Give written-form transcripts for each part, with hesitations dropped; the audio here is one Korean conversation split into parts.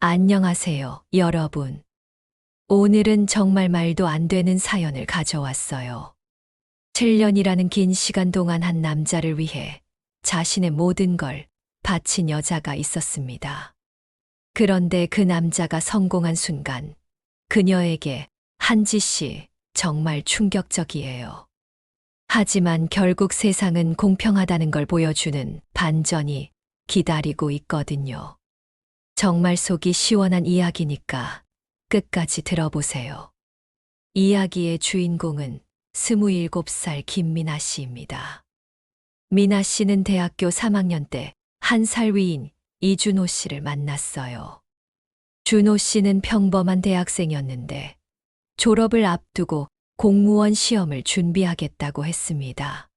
안녕하세요, 여러분. 오늘은 정말 말도 안 되는 사연을 가져왔어요. 7년이라는 긴 시간 동안 한 남자를 위해 자신의 모든 걸 바친 여자가 있었습니다. 그런데 그 남자가 성공한 순간 그녀에게 한 짓이 정말 충격적이에요. 하지만 결국 세상은 공평하다는 걸 보여주는 반전이 기다리고 있거든요. 정말 속이 시원한 이야기니까 끝까지 들어보세요. 이야기의 주인공은 27살 김미나 씨입니다. 미나 씨는 대학교 3학년 때 1살 위인 이준호 씨를 만났어요. 준호 씨는 평범한 대학생이었는데 졸업을 앞두고 공무원 시험을 준비하겠다고 했습니다.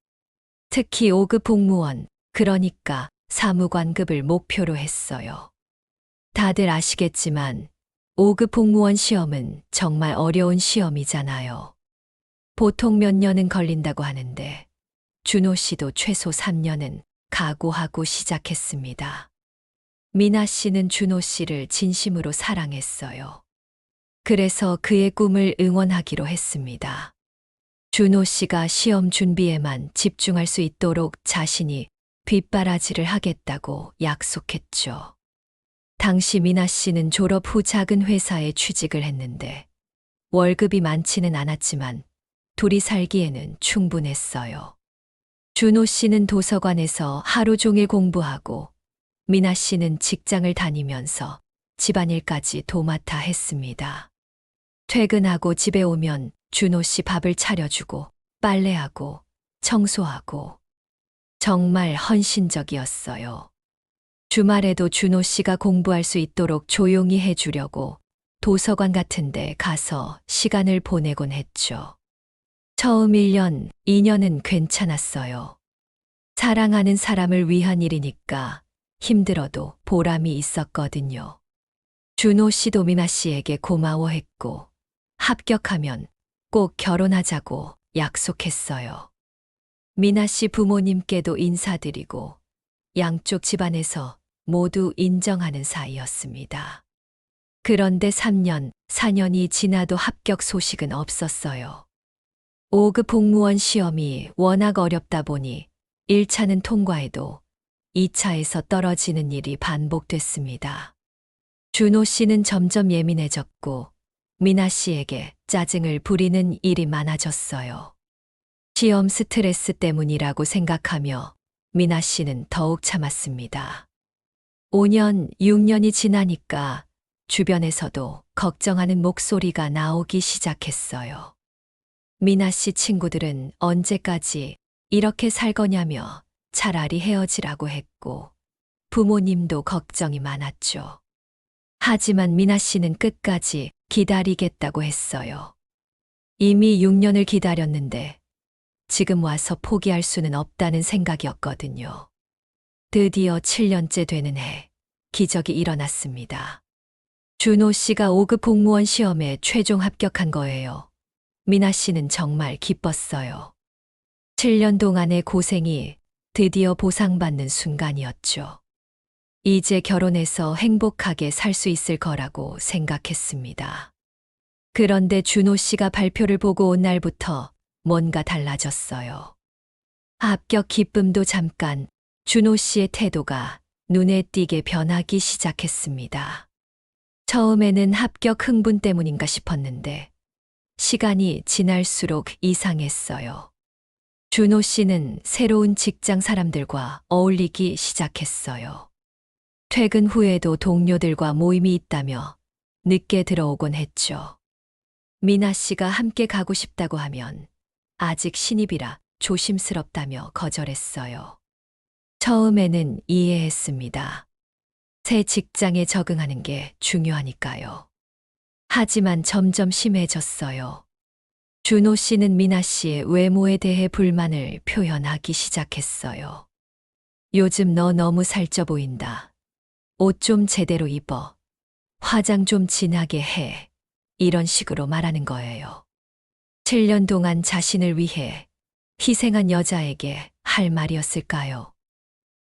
특히 5급 공무원, 그러니까 사무관급을 목표로 했어요. 다들 아시겠지만 5급 공무원 시험은 정말 어려운 시험이잖아요. 보통 몇 년은 걸린다고 하는데 준호 씨도 최소 3년은 각오하고 시작했습니다. 미나 씨는 준호 씨를 진심으로 사랑했어요. 그래서 그의 꿈을 응원하기로 했습니다. 준호 씨가 시험 준비에만 집중할 수 있도록 자신이 뒷바라지를 하겠다고 약속했죠. 당시 미나 씨는 졸업 후 작은 회사에 취직을 했는데 월급이 많지는 않았지만 둘이 살기에는 충분했어요. 준호 씨는 도서관에서 하루 종일 공부하고 미나 씨는 직장을 다니면서 집안일까지 도맡아 했습니다. 퇴근하고 집에 오면 준호 씨 밥을 차려주고 빨래하고 청소하고 정말 헌신적이었어요. 주말에도 준호 씨가 공부할 수 있도록 조용히 해주려고 도서관 같은 데 가서 시간을 보내곤 했죠. 처음 1년, 2년은 괜찮았어요. 사랑하는 사람을 위한 일이니까 힘들어도 보람이 있었거든요. 준호 씨도 미나 씨에게 고마워했고 합격하면 꼭 결혼하자고 약속했어요. 미나 씨 부모님께도 인사드리고 양쪽 집안에서 모두 인정하는 사이였습니다. 그런데 3년, 4년이 지나도 합격 소식은 없었어요. 5급 공무원 시험이 워낙 어렵다 보니 1차는 통과해도 2차에서 떨어지는 일이 반복됐습니다. 준호 씨는 점점 예민해졌고 미나 씨에게 짜증을 부리는 일이 많아졌어요. 시험 스트레스 때문이라고 생각하며 미나 씨는 더욱 참았습니다. 5년, 6년이 지나니까 주변에서도 걱정하는 목소리가 나오기 시작했어요. 미나 씨 친구들은 언제까지 이렇게 살 거냐며 차라리 헤어지라고 했고 부모님도 걱정이 많았죠. 하지만 미나 씨는 끝까지 기다리겠다고 했어요. 이미 6년을 기다렸는데 지금 와서 포기할 수는 없다는 생각이었거든요. 드디어 7년째 되는 해, 기적이 일어났습니다. 준호 씨가 5급 공무원 시험에 최종 합격한 거예요. 미나 씨는 정말 기뻤어요. 7년 동안의 고생이 드디어 보상받는 순간이었죠. 이제 결혼해서 행복하게 살 수 있을 거라고 생각했습니다. 그런데 준호 씨가 발표를 보고 온 날부터 뭔가 달라졌어요. 합격 기쁨도 잠깐, 준호 씨의 태도가 눈에 띄게 변하기 시작했습니다. 처음에는 합격 흥분 때문인가 싶었는데 시간이 지날수록 이상했어요. 준호 씨는 새로운 직장 사람들과 어울리기 시작했어요. 퇴근 후에도 동료들과 모임이 있다며 늦게 들어오곤 했죠. 미나 씨가 함께 가고 싶다고 하면 아직 신입이라 조심스럽다며 거절했어요. 처음에는 이해했습니다. 새 직장에 적응하는 게 중요하니까요. 하지만 점점 심해졌어요. 준호 씨는 미나 씨의 외모에 대해 불만을 표현하기 시작했어요. 요즘 너 너무 살쪄 보인다. 옷 좀 제대로 입어. 화장 좀 진하게 해. 이런 식으로 말하는 거예요. 7년 동안 자신을 위해 희생한 여자에게 할 말이었을까요?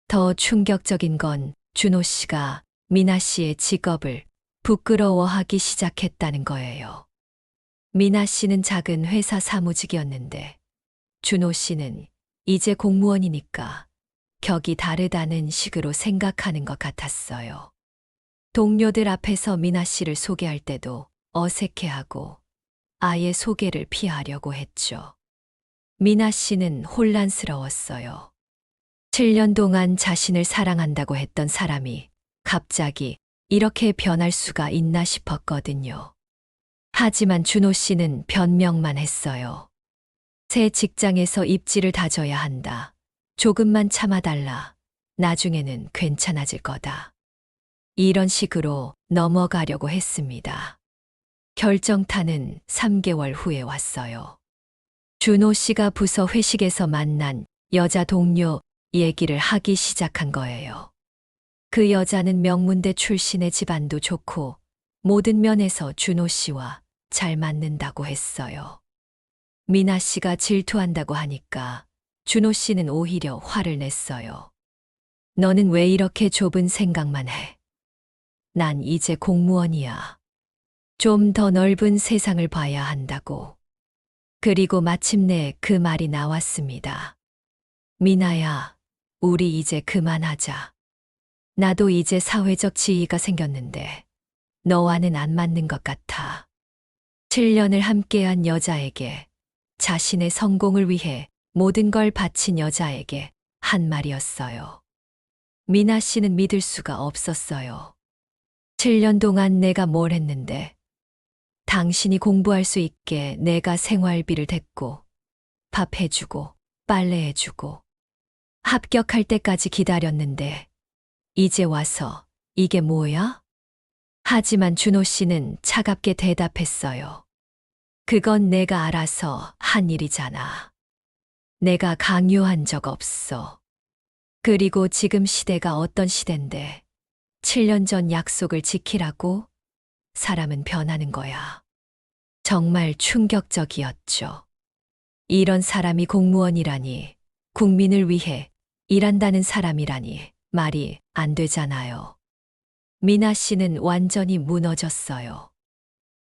더 충격적인 건 준호 씨가 미나 씨의 직업을 부끄러워하기 시작했다는 거예요. 미나 씨는 작은 회사 사무직이었는데 준호 씨는 이제 공무원이니까 격이 다르다는 식으로 생각하는 것 같았어요. 동료들 앞에서 미나 씨를 소개할 때도 어색해하고 아예 소개를 피하려고 했죠. 미나 씨는 혼란스러웠어요. 7년 동안 자신을 사랑한다고 했던 사람이 갑자기 이렇게 변할 수가 있나 싶었거든요. 하지만 준호 씨는 변명만 했어요. 새 직장에서 입지를 다져야 한다. 조금만 참아달라. 나중에는 괜찮아질 거다. 이런 식으로 넘어가려고 했습니다. 결정타는 3개월 후에 왔어요. 준호 씨가 부서 회식에서 만난 여자 동료 얘기를 하기 시작한 거예요. 그 여자는 명문대 출신의 집안도 좋고 모든 면에서 준호 씨와 잘 맞는다고 했어요. 미나 씨가 질투한다고 하니까 준호 씨는 오히려 화를 냈어요. 너는 왜 이렇게 좁은 생각만 해? 난 이제 공무원이야. 좀 더 넓은 세상을 봐야 한다고. 그리고 마침내 그 말이 나왔습니다. 미나야, 우리 이제 그만하자. 나도 이제 사회적 지위가 생겼는데 너와는 안 맞는 것 같아. 7년을 함께한 여자에게, 자신의 성공을 위해 모든 걸 바친 여자에게 한 말이었어요. 미나 씨는 믿을 수가 없었어요. 7년 동안 내가 뭘 했는데 당신이 공부할 수 있게 내가 생활비를 댔고 밥 해주고 빨래 해주고 합격할 때까지 기다렸는데 이제 와서 이게 뭐야? 하지만 준호 씨는 차갑게 대답했어요. 그건 내가 알아서 한 일이잖아. 내가 강요한 적 없어. 그리고 지금 시대가 어떤 시대인데 7년 전 약속을 지키라고? 사람은 변하는 거야. 정말 충격적이었죠. 이런 사람이 공무원이라니, 국민을 위해 일한다는 사람이라니 말이 안 되잖아요. 미나 씨는 완전히 무너졌어요.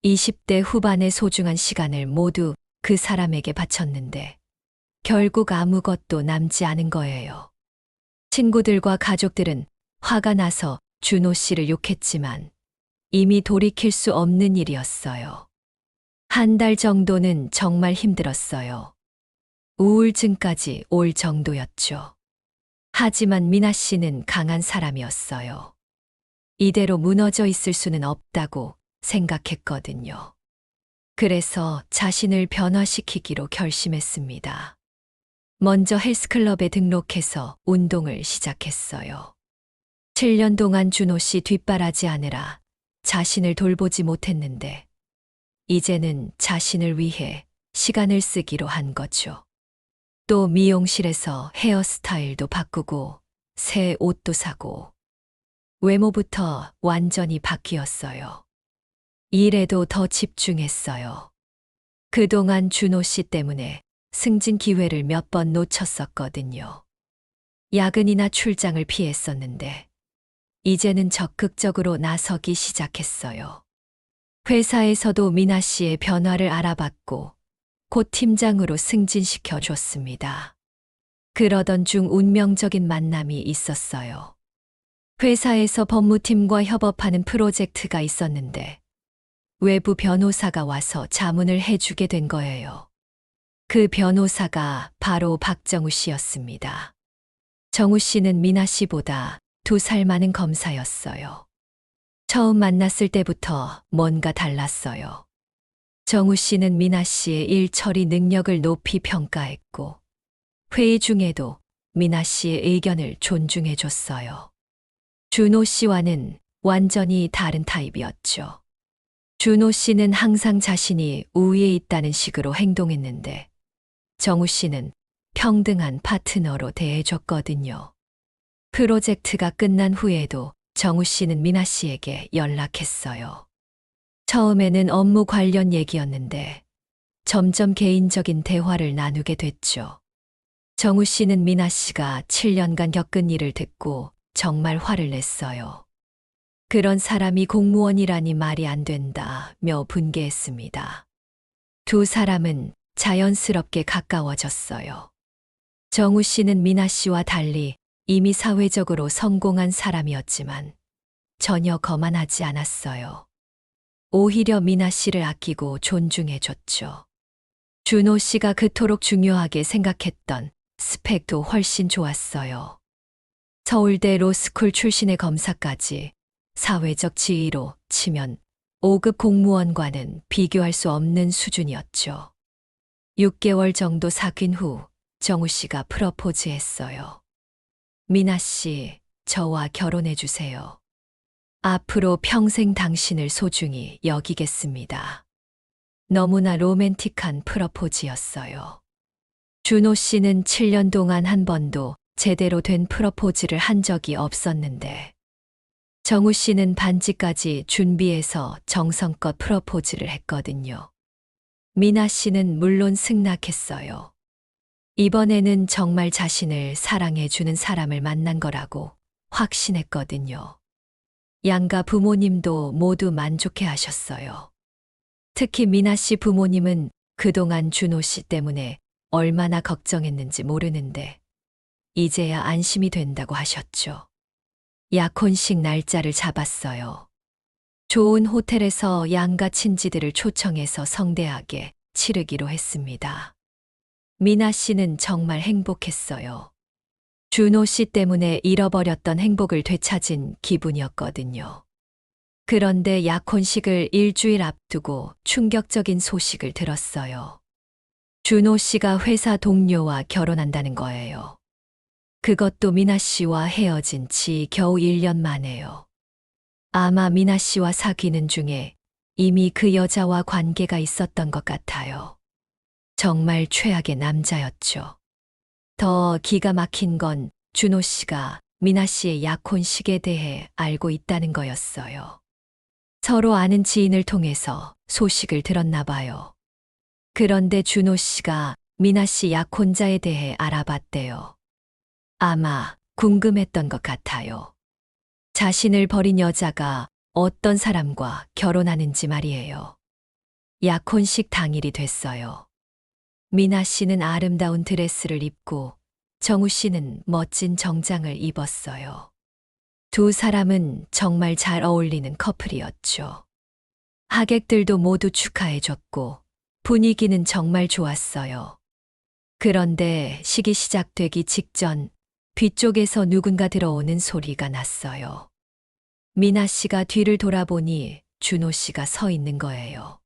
20대 후반의 소중한 시간을 모두 그 사람에게 바쳤는데 결국 아무것도 남지 않은 거예요. 친구들과 가족들은 화가 나서 준호 씨를 욕했지만 이미 돌이킬 수 없는 일이었어요. 한 달 정도는 정말 힘들었어요. 우울증까지 올 정도였죠. 하지만 미나 씨는 강한 사람이었어요. 이대로 무너져 있을 수는 없다고 생각했거든요. 그래서 자신을 변화시키기로 결심했습니다. 먼저 헬스클럽에 등록해서 운동을 시작했어요. 7년 동안 준호 씨 뒷바라지 하느라 자신을 돌보지 못했는데 이제는 자신을 위해 시간을 쓰기로 한 거죠. 또 미용실에서 헤어스타일도 바꾸고 새 옷도 사고 외모부터 완전히 바뀌었어요. 일에도 더 집중했어요. 그동안 준호 씨 때문에 승진 기회를 몇 번 놓쳤었거든요. 야근이나 출장을 피했었는데 이제는 적극적으로 나서기 시작했어요. 회사에서도 미나 씨의 변화를 알아봤고 곧 팀장으로 승진시켜 줬습니다. 그러던 중 운명적인 만남이 있었어요. 회사에서 법무팀과 협업하는 프로젝트가 있었는데 외부 변호사가 와서 자문을 해주게 된 거예요. 그 변호사가 바로 박정우 씨였습니다. 정우 씨는 미나 씨보다 2살 많은 검사였어요. 처음 만났을 때부터 뭔가 달랐어요. 정우 씨는 미나 씨의 일 처리 능력을 높이 평가했고 회의 중에도 미나 씨의 의견을 존중해 줬어요. 준호 씨와는 완전히 다른 타입이었죠. 준호 씨는 항상 자신이 우위에 있다는 식으로 행동했는데 정우 씨는 평등한 파트너로 대해줬거든요. 프로젝트가 끝난 후에도 정우 씨는 미나 씨에게 연락했어요. 처음에는 업무 관련 얘기였는데 점점 개인적인 대화를 나누게 됐죠. 정우 씨는 미나 씨가 7년간 겪은 일을 듣고 정말 화를 냈어요. 그런 사람이 공무원이라니 말이 안 된다며 분개했습니다. 두 사람은 자연스럽게 가까워졌어요. 정우 씨는 미나 씨와 달리 이미 사회적으로 성공한 사람이었지만 전혀 거만하지 않았어요. 오히려 미나 씨를 아끼고 존중해줬죠. 준호 씨가 그토록 중요하게 생각했던 스펙도 훨씬 좋았어요. 서울대 로스쿨 출신의 검사까지 사회적 지위로 치면 5급 공무원과는 비교할 수 없는 수준이었죠. 6개월 정도 사귄 후 정우 씨가 프러포즈했어요. 미나 씨, 저와 결혼해 주세요. 앞으로 평생 당신을 소중히 여기겠습니다. 너무나 로맨틱한 프러포즈였어요. 준호 씨는 7년 동안 한 번도 제대로 된 프러포즈를 한 적이 없었는데 정우 씨는 반지까지 준비해서 정성껏 프러포즈를 했거든요. 미나 씨는 물론 승낙했어요. 이번에는 정말 자신을 사랑해주는 사람을 만난 거라고 확신했거든요. 양가 부모님도 모두 만족해 하셨어요. 특히 미나 씨 부모님은 그동안 준호 씨 때문에 얼마나 걱정했는지 모르는데 이제야 안심이 된다고 하셨죠. 약혼식 날짜를 잡았어요. 좋은 호텔에서 양가 친지들을 초청해서 성대하게 치르기로 했습니다. 미나 씨는 정말 행복했어요. 준호 씨 때문에 잃어버렸던 행복을 되찾은 기분이었거든요. 그런데 약혼식을 일주일 앞두고 충격적인 소식을 들었어요. 준호 씨가 회사 동료와 결혼한다는 거예요. 그것도 미나 씨와 헤어진 지 겨우 1년 만에요. 아마 미나 씨와 사귀는 중에 이미 그 여자와 관계가 있었던 것 같아요. 정말 최악의 남자였죠. 더 기가 막힌 건 준호 씨가 미나 씨의 약혼식에 대해 알고 있다는 거였어요. 서로 아는 지인을 통해서 소식을 들었나 봐요. 그런데 준호 씨가 미나 씨 약혼자에 대해 알아봤대요. 아마 궁금했던 것 같아요. 자신을 버린 여자가 어떤 사람과 결혼하는지 말이에요. 약혼식 당일이 됐어요. 미나 씨는 아름다운 드레스를 입고 정우 씨는 멋진 정장을 입었어요. 두 사람은 정말 잘 어울리는 커플이었죠. 하객들도 모두 축하해줬고 분위기는 정말 좋았어요. 그런데 식이 시작되기 직전 뒤쪽에서 누군가 들어오는 소리가 났어요. 미나 씨가 뒤를 돌아보니 준호 씨가 서 있는 거예요.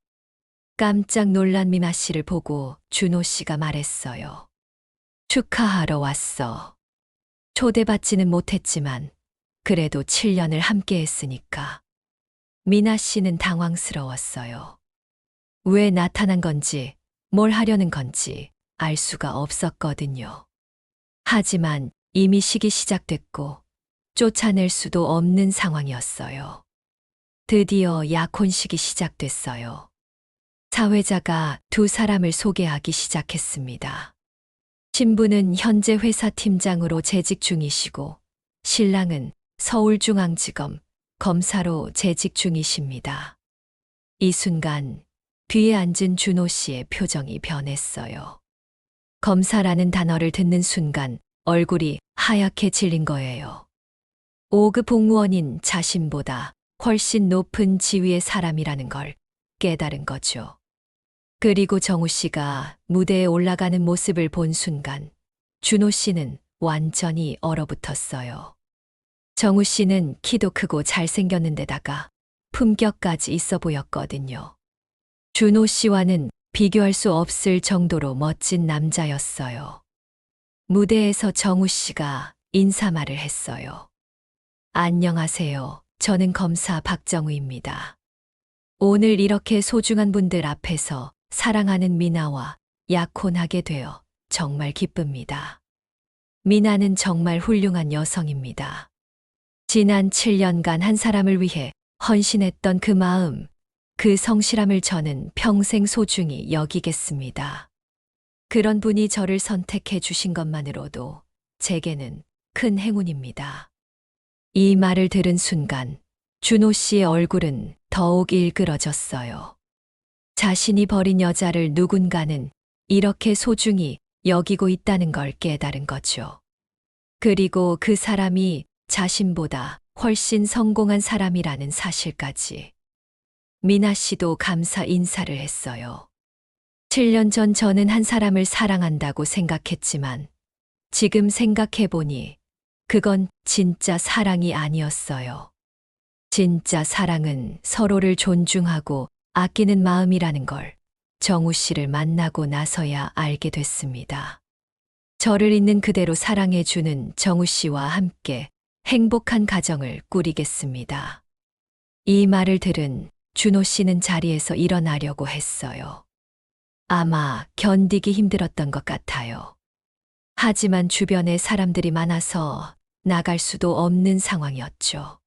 깜짝 놀란 미나 씨를 보고 준호 씨가 말했어요. 축하하러 왔어. 초대받지는 못했지만 그래도 7년을 함께 했으니까. 미나 씨는 당황스러웠어요. 왜 나타난 건지, 뭘 하려는 건지 알 수가 없었거든요. 하지만 이미 식이 시작됐고 쫓아낼 수도 없는 상황이었어요. 드디어 약혼식이 시작됐어요. 사회자가 두 사람을 소개하기 시작했습니다. 신부는 현재 회사 팀장으로 재직 중이시고 신랑은 서울중앙지검 검사로 재직 중이십니다. 이 순간 뒤에 앉은 준호 씨의 표정이 변했어요. 검사라는 단어를 듣는 순간 얼굴이 하얗게 질린 거예요. 5급 공무원인 자신보다 훨씬 높은 지위의 사람이라는 걸 깨달은 거죠. 그리고 정우 씨가 무대에 올라가는 모습을 본 순간 준호 씨는 완전히 얼어붙었어요. 정우 씨는 키도 크고 잘생겼는데다가 품격까지 있어 보였거든요. 준호 씨와는 비교할 수 없을 정도로 멋진 남자였어요. 무대에서 정우 씨가 인사말을 했어요. 안녕하세요. 저는 검사 박정우입니다. 오늘 이렇게 소중한 분들 앞에서 사랑하는 미나와 약혼하게 되어 정말 기쁩니다. 미나는 정말 훌륭한 여성입니다. 지난 7년간 한 사람을 위해 헌신했던 그 마음, 그 성실함을 저는 평생 소중히 여기겠습니다. 그런 분이 저를 선택해 주신 것만으로도 제게는 큰 행운입니다. 이 말을 들은 순간 준호 씨의 얼굴은 더욱 일그러졌어요. 자신이 버린 여자를 누군가는 이렇게 소중히 여기고 있다는 걸 깨달은 거죠. 그리고 그 사람이 자신보다 훨씬 성공한 사람이라는 사실까지. 미나 씨도 감사 인사를 했어요. 7년 전 저는 한 사람을 사랑한다고 생각했지만 지금 생각해보니 그건 진짜 사랑이 아니었어요. 진짜 사랑은 서로를 존중하고 아끼는 마음이라는 걸 정우 씨를 만나고 나서야 알게 됐습니다. 저를 있는 그대로 사랑해주는 정우 씨와 함께 행복한 가정을 꾸리겠습니다. 이 말을 들은 준호 씨는 자리에서 일어나려고 했어요. 아마 견디기 힘들었던 것 같아요. 하지만 주변에 사람들이 많아서 나갈 수도 없는 상황이었죠.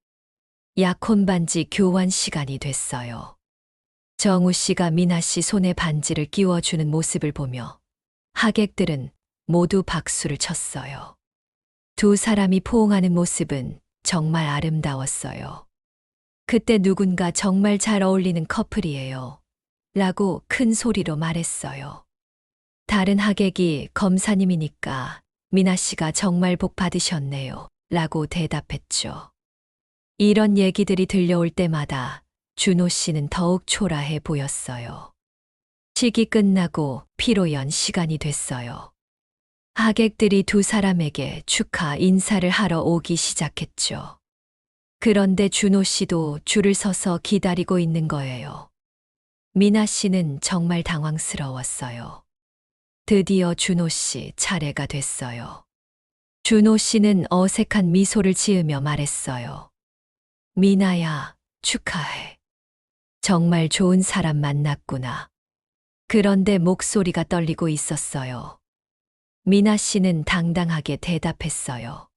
약혼 반지 교환 시간이 됐어요. 정우 씨가 미나 씨 손에 반지를 끼워주는 모습을 보며 하객들은 모두 박수를 쳤어요. 두 사람이 포옹하는 모습은 정말 아름다웠어요. 그때 누군가 정말 잘 어울리는 커플이에요. 라고 큰 소리로 말했어요. 다른 하객이 검사님이니까 미나 씨가 정말 복 받으셨네요. 라고 대답했죠. 이런 얘기들이 들려올 때마다 준호 씨는 더욱 초라해 보였어요. 식이 끝나고 피로연 시간이 됐어요. 하객들이 두 사람에게 축하 인사를 하러 오기 시작했죠. 그런데 준호 씨도 줄을 서서 기다리고 있는 거예요. 미나 씨는 정말 당황스러웠어요. 드디어 준호 씨 차례가 됐어요. 준호 씨는 어색한 미소를 지으며 말했어요. 미나야, 축하해. 정말 좋은 사람 만났구나. 그런데 목소리가 떨리고 있었어요. 미나 씨는 당당하게 대답했어요.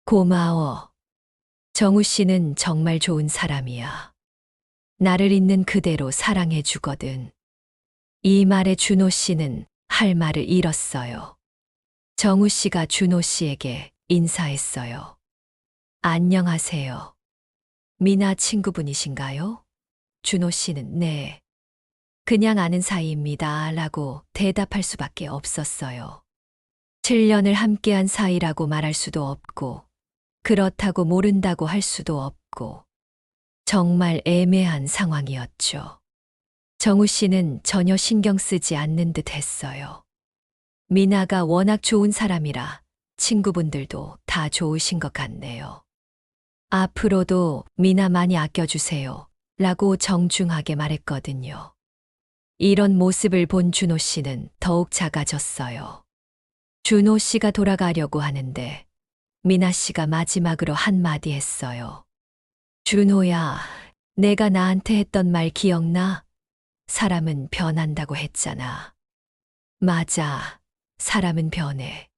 고마워. 정우 씨는 정말 좋은 사람이야. 나를 있는 그대로 사랑해 주거든. 이 말에 준호 씨는 할 말을 잃었어요. 정우 씨가 준호 씨에게 인사했어요. 안녕하세요. 미나 친구분이신가요? 준호 씨는 네. 그냥 아는 사이입니다. 라고 대답할 수밖에 없었어요. 7년을 함께한 사이라고 말할 수도 없고, 그렇다고 모른다고 할 수도 없고, 정말 애매한 상황이었죠. 정우 씨는 전혀 신경 쓰지 않는 듯 했어요. 미나가 워낙 좋은 사람이라 친구분들도 다 좋으신 것 같네요. 앞으로도 미나 많이 아껴주세요. 라고 정중하게 말했거든요. 이런 모습을 본 준호 씨는 더욱 작아졌어요. 준호 씨가 돌아가려고 하는데 미나 씨가 마지막으로 한마디 했어요. 준호야, 내가 나한테 했던 말 기억나? 사람은 변한다고 했잖아. 맞아, 사람은 변해.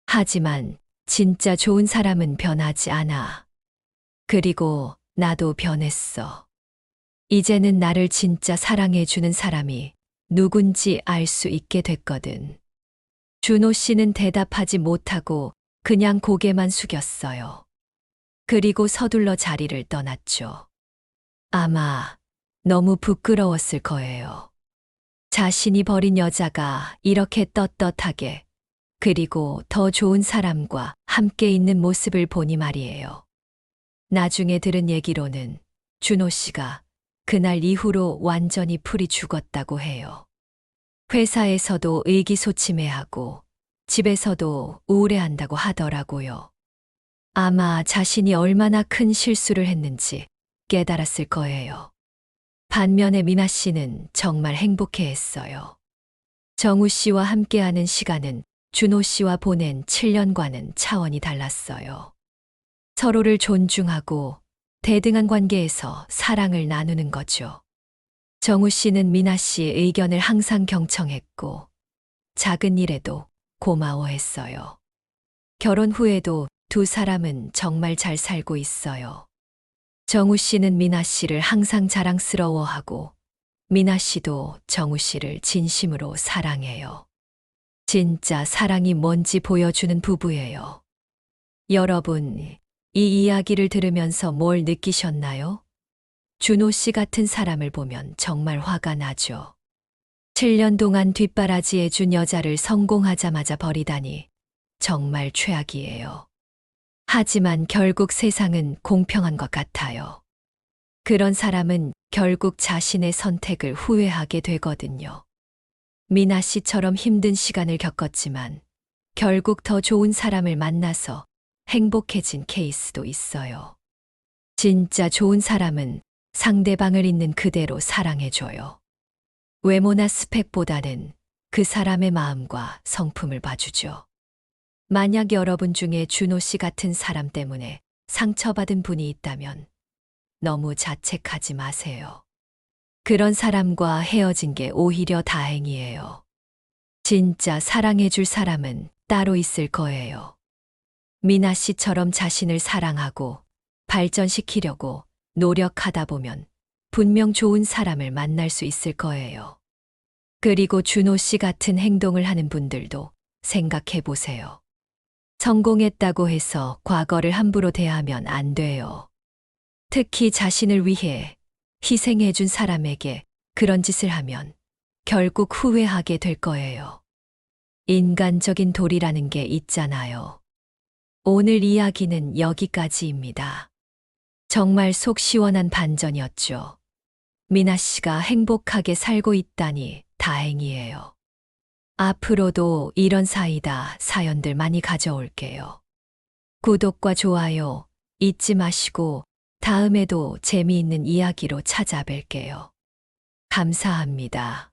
하지만 진짜 좋은 사람은 변하지 않아. 그리고 나도 변했어. 이제는 나를 진짜 사랑해주는 사람이 누군지 알 수 있게 됐거든. 준호 씨는 대답하지 못하고 그냥 고개만 숙였어요. 그리고 서둘러 자리를 떠났죠. 아마 너무 부끄러웠을 거예요. 자신이 버린 여자가 이렇게 떳떳하게 그리고 더 좋은 사람과 함께 있는 모습을 보니 말이에요. 나중에 들은 얘기로는 준호 씨가 그날 이후로 완전히 풀이 죽었다고 해요. 회사에서도 의기소침해하고 집에서도 우울해한다고 하더라고요. 아마 자신이 얼마나 큰 실수를 했는지 깨달았을 거예요. 반면에 미나 씨는 정말 행복해했어요. 정우 씨와 함께하는 시간은 준호 씨와 보낸 7년과는 차원이 달랐어요. 서로를 존중하고 대등한 관계에서 사랑을 나누는 거죠. 정우 씨는 미나 씨의 의견을 항상 경청했고 작은 일에도 고마워했어요. 결혼 후에도 두 사람은 정말 잘 살고 있어요. 정우 씨는 미나 씨를 항상 자랑스러워하고 미나 씨도 정우 씨를 진심으로 사랑해요. 진짜 사랑이 뭔지 보여주는 부부예요. 여러분, 이 이야기를 들으면서 뭘 느끼셨나요? 준호 씨 같은 사람을 보면 정말 화가 나죠. 7년 동안 뒷바라지해 준 여자를 성공하자마자 버리다니 정말 최악이에요. 하지만 결국 세상은 공평한 것 같아요. 그런 사람은 결국 자신의 선택을 후회하게 되거든요. 미나 씨처럼 힘든 시간을 겪었지만 결국 더 좋은 사람을 만나서 행복해진 케이스도 있어요. 진짜 좋은 사람은 상대방을 있는 그대로 사랑해줘요. 외모나 스펙보다는 그 사람의 마음과 성품을 봐주죠. 만약 여러분 중에 준호 씨 같은 사람 때문에 상처받은 분이 있다면 너무 자책하지 마세요. 그런 사람과 헤어진 게 오히려 다행이에요. 진짜 사랑해줄 사람은 따로 있을 거예요. 미나 씨처럼 자신을 사랑하고 발전시키려고 노력하다 보면 분명 좋은 사람을 만날 수 있을 거예요. 그리고 준호 씨 같은 행동을 하는 분들도 생각해 보세요. 성공했다고 해서 과거를 함부로 대하면 안 돼요. 특히 자신을 위해 희생해 준 사람에게 그런 짓을 하면 결국 후회하게 될 거예요. 인간적인 도리라는 게 있잖아요. 오늘 이야기는 여기까지입니다. 정말 속 시원한 반전이었죠. 미나 씨가 행복하게 살고 있다니 다행이에요. 앞으로도 이런 사이다 사연들 많이 가져올게요. 구독과 좋아요 잊지 마시고 다음에도 재미있는 이야기로 찾아뵐게요. 감사합니다.